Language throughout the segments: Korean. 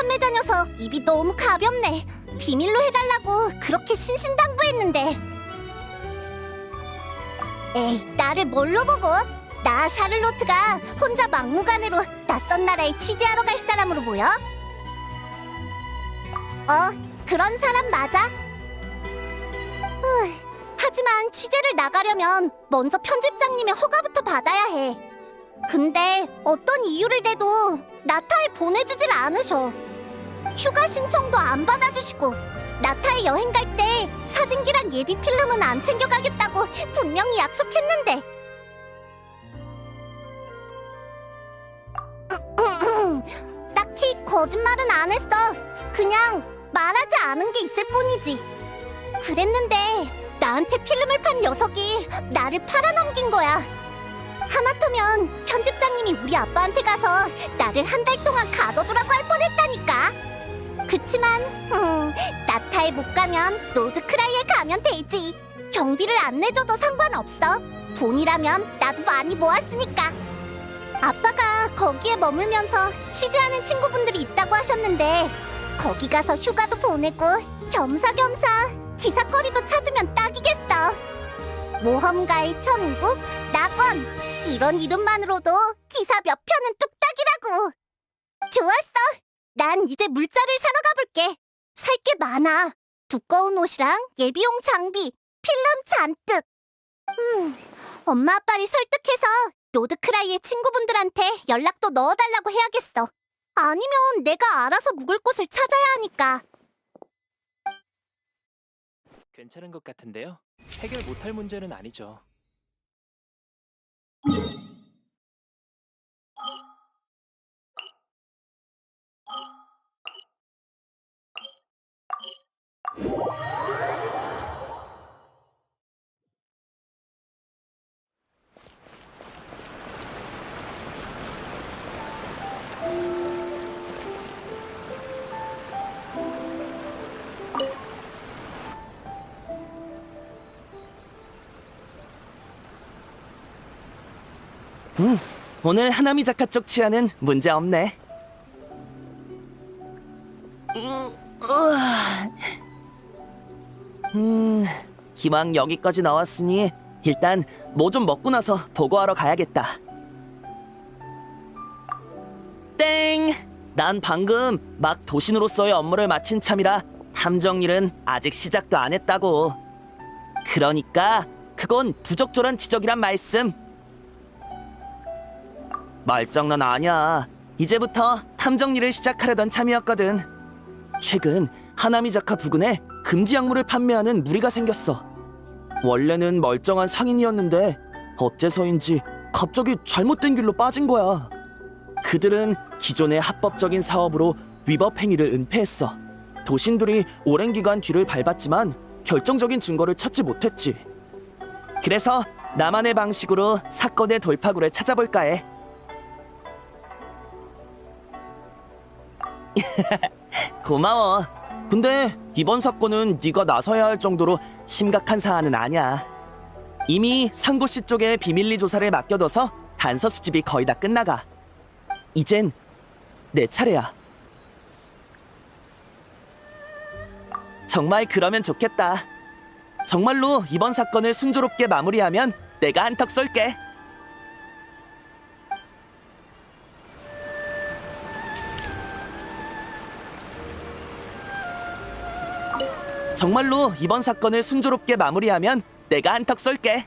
판매자 녀석 입이 너무 가볍네. 비밀로 해달라고 그렇게 신신당부했는데. 에이, 나를 뭘로 보고? 나 샤를로트가 혼자 막무가내로 낯선 나라에 취재하러 갈 사람으로 보여? 그런 사람 맞아. 하지만 취재를 나가려면 먼저 편집장님의 허가부터 받아야 해. 근데 어떤 이유를 대도 나타에 보내주질 않으셔. 휴가 신청도 안 받아주시고 나타에 여행 갈 때 사진기랑 예비 필름은 안 챙겨가겠다고 분명히 약속했는데. 딱히 거짓말은 안 했어. 그냥 말하지 않은 게 있을 뿐이지. 그랬는데 나한테 필름을 판 녀석이 나를 팔아넘긴 거야. 하마터면 편집장님이 우리 아빠한테 가서 나를 한 달 동안 가둬두라고 할 뻔했다니까. 그치만 나타에 못 가면 노드크라이에 가면 되지. 경비를 안 내줘도 상관없어. 돈이라면 나도 많이 모았으니까. 아빠가 거기에 머물면서 취재하는 친구분들이 있다고 하셨는데 거기 가서 휴가도 보내고 겸사겸사 기사거리도 찾으면 딱이겠어. 모험가의 천국, 낙원, 이런 이름만으로도 기사 몇 편은 뚝딱이라고. 좋았어. 난 이제 물자를 사러 가볼게. 살 게 많아. 두꺼운 옷이랑 예비용 장비, 필름 잔뜩. 엄마 아빠를 설득해서 노드크라이의 친구분들한테 연락도 넣어달라고 해야겠어. 아니면 내가 알아서 묵을 곳을 찾아야 하니까. 괜찮은 것 같은데요? 해결 못할 문제는 아니죠. 오늘 하나미 작가 쪽 치아는 문제 없네. 기왕 여기까지 나왔으니 일단 뭐 좀 먹고 나서 보고하러 가야겠다. 땡! 난 방금 막 도신으로서의 업무를 마친 참이라 탐정 일은 아직 시작도 안 했다고. 그러니까 그건 부적절한 지적이란 말씀. 말장난 아니야. 이제부터 탐정 일을 시작하려던 참이었거든. 최근 하나미 작가 부근에 금지 약물을 판매하는 무리가 생겼어. 원래는 멀쩡한 상인이었는데 어째서인지 갑자기 잘못된 길로 빠진 거야. 그들은 기존의 합법적인 사업으로 위법 행위를 은폐했어. 도신들이 오랜 기간 뒤를 밟았지만 결정적인 증거를 찾지 못했지. 그래서 나만의 방식으로 사건의 돌파구를 찾아볼까 해. 고마워. 근데 이번 사건은 네가 나서야 할 정도로 심각한 사안은 아니야. 이미 상고씨 쪽에 비밀리 조사를 맡겨둬서 단서 수집이 거의 다 끝나가. 이젠 내 차례야. 정말 그러면 좋겠다. 정말로 이번 사건을 순조롭게 마무리하면 내가 한턱 쏠게. 정말로 이번 사건을 순조롭게 마무리하면 내가 한턱 쏠게.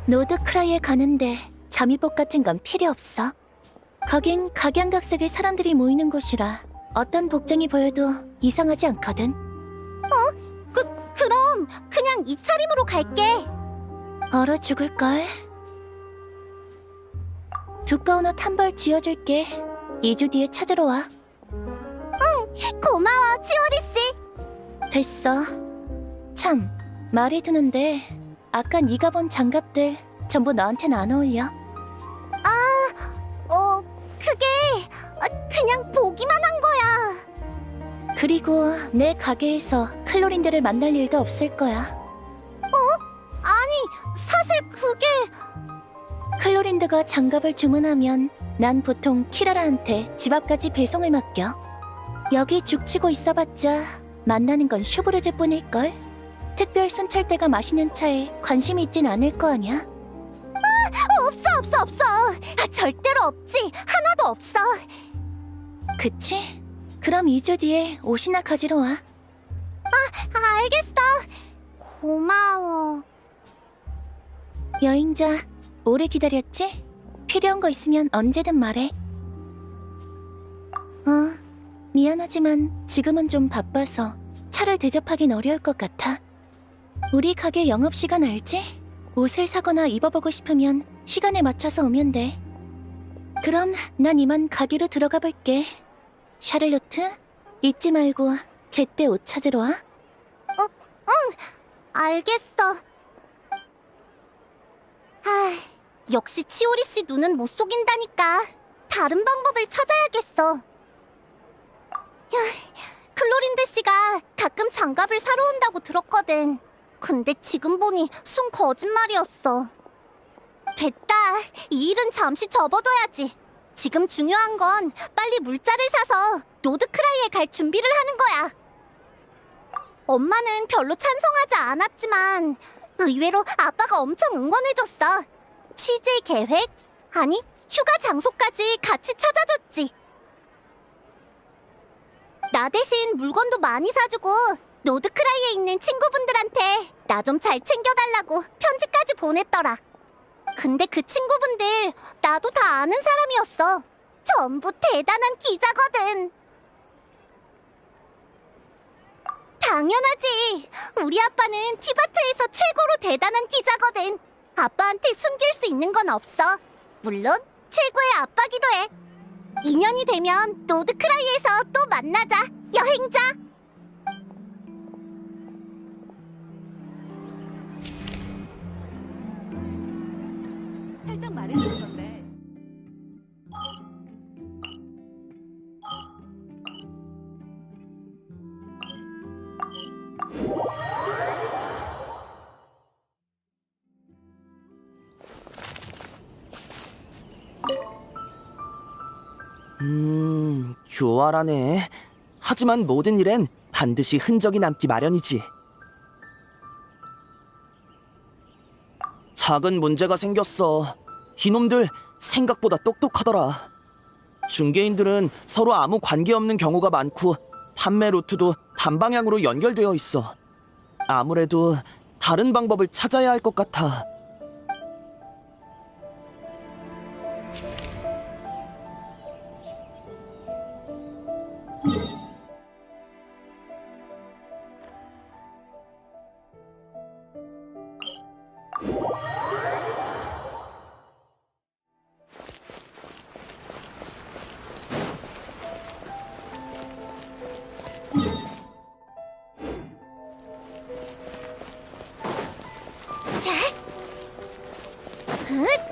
노드크라이에 가는데 잠입복 같은 건 필요 없어. 거긴 각양각색의 사람들이 모이는 곳이라 어떤 복장이 보여도 이상하지 않거든. 그럼 그냥 이 차림으로 갈게. 얼어 죽을걸. 두꺼운 옷 한 벌 지어줄게. 2주 뒤에 찾으러 와. 고마워, 치오리 씨. 됐어. 참, 말해두는데 아까 네가 본 장갑들 전부 너한텐 안 어울려. 그게 그냥 보기만 한 거야. 그리고 내 가게에서 클로린들을 만날 일도 없을 거야. 아니, 사실 그게 클로린드가 장갑을 주문하면 난 보통 키라라한테 집 앞까지 배송을 맡겨. 여기 죽치고 있어봤자 만나는 건 슈브르즈 뿐일걸. 특별 순찰대가 마시는 차에 관심이 있진 않을 거 아냐? 없어. 절대로 없지. 하나도 없어. 그치? 그럼 2주 뒤에 옷이나 가지러 와. 알겠어. 고마워. 여행자, 오래 기다렸지? 필요한 거 있으면 언제든 말해. 미안하지만 지금은 좀 바빠서 차를 대접하긴 어려울 것 같아. 우리 가게 영업시간 알지? 옷을 사거나 입어보고 싶으면 시간에 맞춰서 오면 돼. 그럼 난 이만 가게로 들어가 볼게. 샤를로트, 잊지 말고 제때 옷 찾으러 와. 알겠어. 역시 치오리 씨 눈은 못 속인다니까. 다른 방법을 찾아야겠어. 클로린드 씨가 가끔 장갑을 사러 온다고 들었거든. 근데 지금 보니 순 거짓말이었어. 됐다. 이 일은 잠시 접어둬야지. 지금 중요한 건 빨리 물자를 사서 노드크라이에 갈 준비를 하는 거야. 엄마는 별로 찬성하지 않았지만 의외로 아빠가 엄청 응원해줬어. 취재 계획? 아니, 휴가 장소까지 같이 찾아줬지. 나 대신 물건도 많이 사주고 노드크라이에 있는 친구분들한테 나 좀 잘 챙겨달라고 편지까지 보냈더라. 근데 그 친구분들 나도 다 아는 사람이었어. 전부 대단한 기자거든. 당연하지. 우리 아빠는 티바트에서 최고로 대단한 기자거든. 아빠한테 숨길 수 있는 건 없어. 물론 최고의 아빠기도 해. 인연이 되면 노드크라이에서 또 만나자, 여행자. 살짝 말해주는 건데. 교활하네. 하지만 모든 일엔 반드시 흔적이 남기 마련이지. 작은 문제가 생겼어. 이놈들 생각보다 똑똑하더라. 중개인들은 서로 아무 관계없는 경우가 많고 판매 루트도 단방향으로 연결되어 있어. 아무래도 다른 방법을 찾아야 할 것 같아. 자, 흑!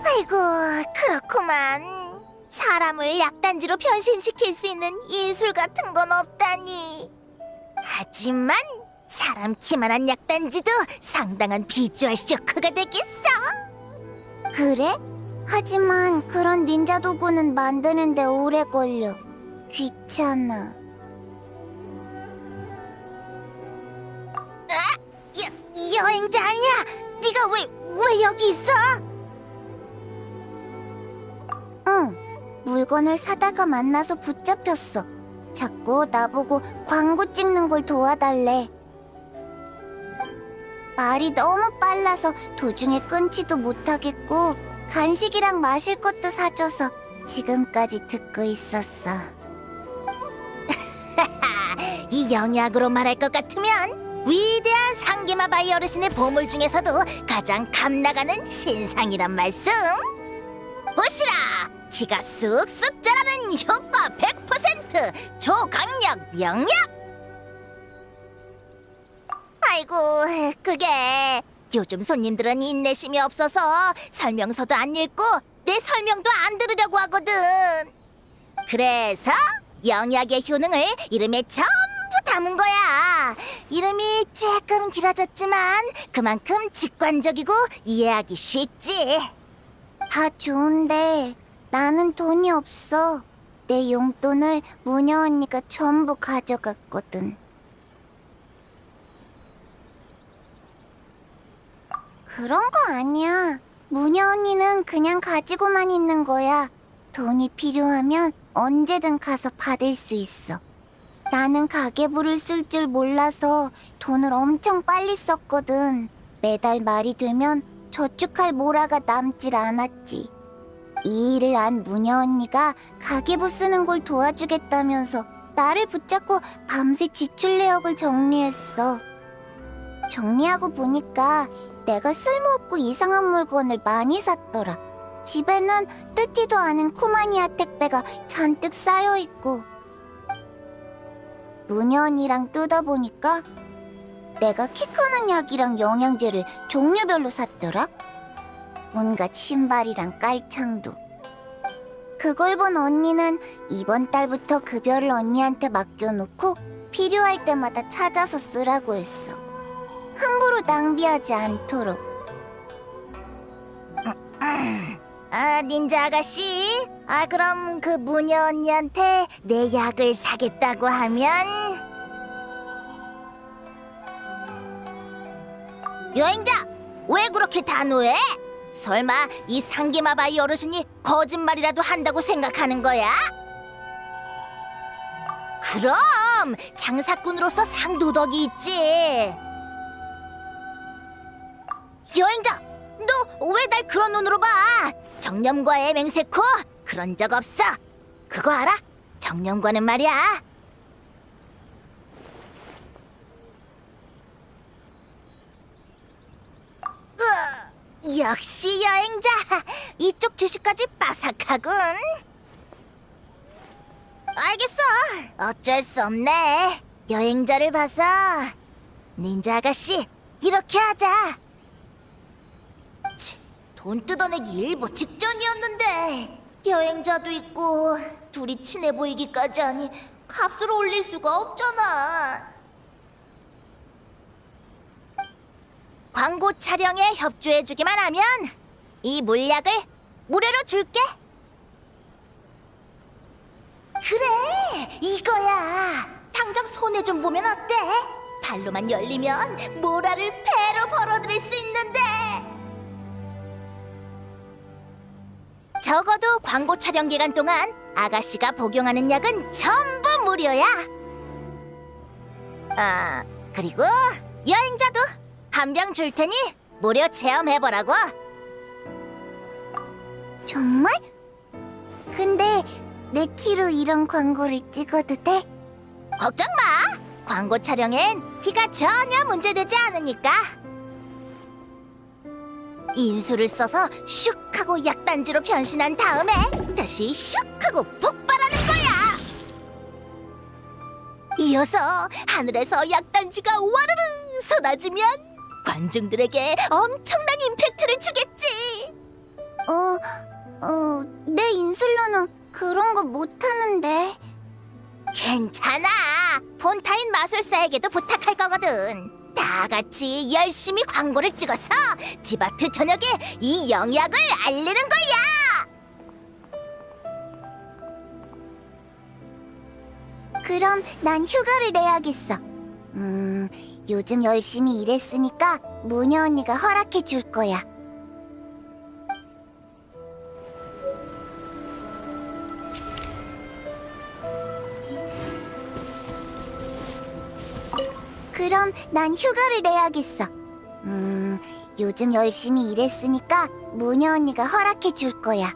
아이고, 그렇구만. 사람을 약단지로 변신시킬 수 있는 인술 같은 건 없다니. 하지만 사람 키만한 약단지도 상당한 비주얼 쇼크가 되겠어. 그래? 하지만 그런 닌자 도구는 만드는데 오래 걸려. 귀찮아. 여행자 아니야? 네가 왜 여기 있어? 응, 물건을 사다가 만나서 붙잡혔어. 자꾸 나보고 광고 찍는 걸 도와달래. 말이 너무 빨라서 도중에 끊지도 못하겠고 간식이랑 마실 것도 사줘서 지금까지 듣고 있었어. 이 영약으로 말할 것 같으면 위대한 상기마바이 어르신의 보물 중에서도 가장 감나가는 신상이란 말씀. 보시라! 키가 쑥쑥 자라는 효과 100% 초강력 영약! 아이고, 그게 요즘 손님들은 인내심이 없어서 설명서도 안 읽고 내 설명도 안 들으려고 하거든. 그래서 영약의 효능을 이름에 전부 담은 거야. 이름이 조금 길어졌지만 그만큼 직관적이고 이해하기 쉽지. 다 좋은데 나는 돈이 없어. 내 용돈을 무녀 언니가 전부 가져갔거든. 그런 거 아니야. 무녀 언니는 그냥 가지고만 있는 거야. 돈이 필요하면 언제든 가서 받을 수 있어. 나는 가계부를 쓸 줄 몰라서 돈을 엄청 빨리 썼거든. 매달 말이 되면 저축할 모라가 남질 않았지. 이 일을 안 무녀 언니가 가계부 쓰는 걸 도와주겠다면서 나를 붙잡고 밤새 지출 내역을 정리했어. 정리하고 보니까 내가 쓸모없고 이상한 물건을 많이 샀더라. 집에는 뜯지도 않은 코마니아 택배가 잔뜩 쌓여있고. 무녀 언니랑 뜯어보니까 내가 키 크는 약이랑 영양제를 종류별로 샀더라. 온갖 신발이랑 깔창도. 그걸 본 언니는 이번 달부터 급여를 언니한테 맡겨놓고 필요할 때마다 찾아서 쓰라고 했어. 함부로 낭비하지 않도록. 닌자 아가씨, 그럼 그 무녀 언니한테 내 약을 사겠다고 하면? 여행자, 왜 그렇게 단호해? 설마 이 상기마바이 어르신이 거짓말이라도 한다고 생각하는 거야? 그럼 장사꾼으로서 상도덕이 있지. 여행자, 너 왜 날 그런 눈으로 봐? 정념과의 맹세코 그런 적 없어. 그거 알아? 정념과는 말이야. 역시 여행자, 이쪽 주식까지 빠삭하군. 알겠어, 어쩔 수 없네. 여행자를 봐서. 닌자 아가씨, 이렇게 하자. 돈 뜯어내기 일보 직전이었는데 여행자도 있고 둘이 친해 보이기까지 하니 값을 올릴 수가 없잖아. 광고 촬영에 협조해주기만 하면 이 물약을 무료로 줄게. 그래, 이거야. 당장 손에 좀 보면 어때? 발로만 열리면 모라를 배로 벌어들일 수 있는데. 적어도 광고 촬영 기간 동안 아가씨가 복용하는 약은 전부 무료야. 그리고 여행자도 한 병 줄 테니 무료 체험해보라고. 정말? 근데 내 키로 이런 광고를 찍어도 돼? 걱정 마. 광고 촬영엔 키가 전혀 문제되지 않으니까. 인수를 써서 슉 하고 약단지로 변신한 다음에 다시 슉 하고 폭발하는 거야. 이어서 하늘에서 약단지가 와르르 쏟아지면 관중들에게 엄청난 임팩트를 주겠지. 내 인술로는 그런 거 못하는데. 괜찮아. 본타인 마술사에게도 부탁할 거거든. 다 같이 열심히 광고를 찍어서 디바트 전역에 이 영약을 알리는 거야. 그럼 난 휴가를 내야겠어. 요즘 열심히 일했으니까 무녀 언니가 허락해 줄 거야. 그럼 난 휴가를 내야겠어. 요즘 열심히 일했으니까 무녀 언니가 허락해 줄 거야.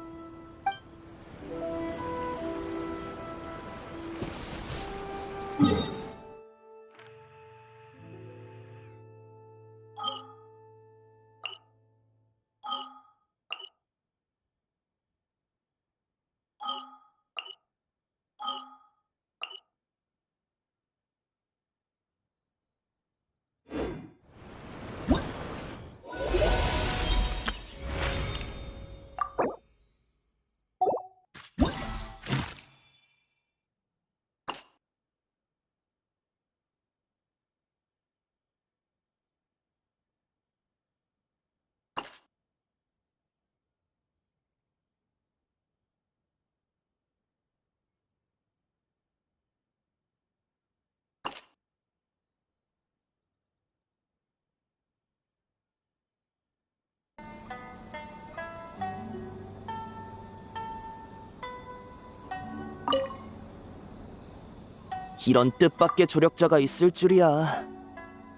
이런 뜻밖의 조력자가 있을 줄이야.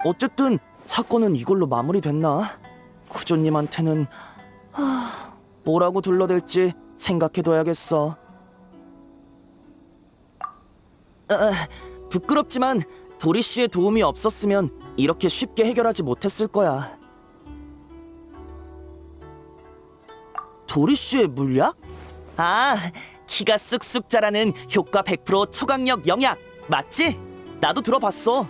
어쨌든 사건은 이걸로 마무리됐나? 구조님한테는 뭐라고 둘러댈지 생각해둬야겠어. 부끄럽지만 도리 씨의 도움이 없었으면 이렇게 쉽게 해결하지 못했을 거야. 도리 씨의 물약? 키가 쑥쑥 자라는 효과 100% 초강력 영약 맞지? 나도 들어봤어.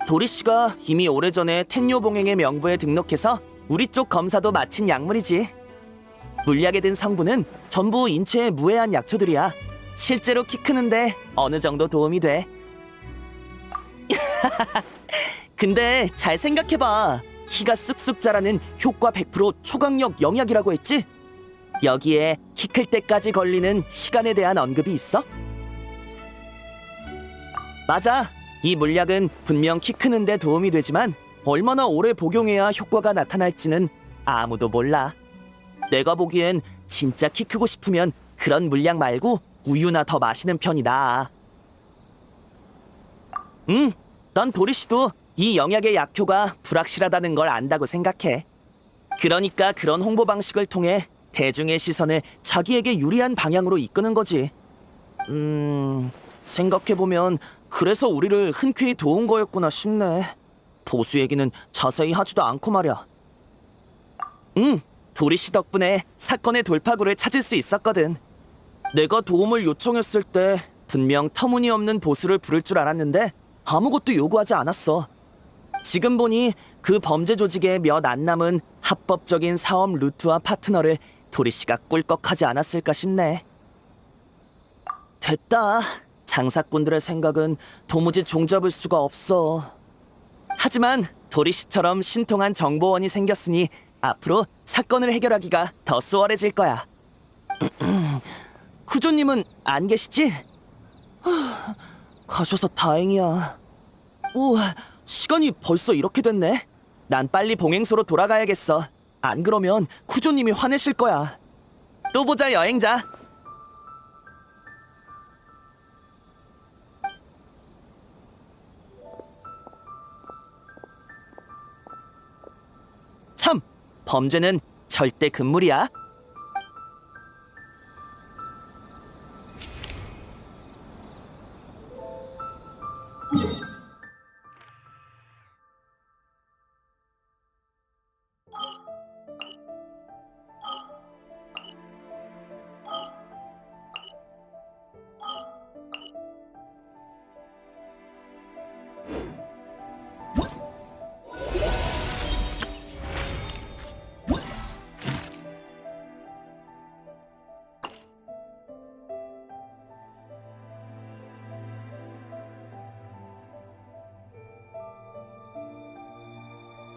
도리 씨가 이미 오래전에 텐요봉행의 명부에 등록해서 우리 쪽 검사도 마친 약물이지. 물약에 든 성분은 전부 인체에 무해한 약초들이야. 실제로 키 크는데 어느 정도 도움이 돼. 근데 잘 생각해봐. 키가 쑥쑥 자라는 효과 100% 초강력 영약이라고 했지? 여기에 키 클 때까지 걸리는 시간에 대한 언급이 있어? 맞아. 이 물약은 분명 키 크는데 도움이 되지만 얼마나 오래 복용해야 효과가 나타날지는 아무도 몰라. 내가 보기엔 진짜 키 크고 싶으면 그런 물약 말고 우유나 더 마시는 편이 나아. 넌 도리 씨도 이 영약의 약효가 불확실하다는 걸 안다고 생각해. 그러니까 그런 홍보 방식을 통해 대중의 시선을 자기에게 유리한 방향으로 이끄는 거지. 생각해보면 그래서 우리를 흔쾌히 도운 거였구나 싶네. 보수 얘기는 자세히 하지도 않고 말이야. 도리 씨 덕분에 사건의 돌파구를 찾을 수 있었거든. 내가 도움을 요청했을 때 분명 터무니없는 보수를 부를 줄 알았는데 아무것도 요구하지 않았어. 지금 보니 그 범죄 조직의 몇 안 남은 합법적인 사업 루트와 파트너를 도리 씨가 꿀꺽하지 않았을까 싶네. 됐다. 장사꾼들의 생각은 도무지 종잡을 수가 없어. 하지만 도리 씨처럼 신통한 정보원이 생겼으니 앞으로 사건을 해결하기가 더 수월해질 거야. 구조님은 안 계시지? 가셔서 다행이야. 우와, 시간이 벌써 이렇게 됐네. 난 빨리 봉행소로 돌아가야겠어. 안 그러면 구조님이 화내실 거야. 또 보자, 여행자. 참, 범죄는 절대 금물이야.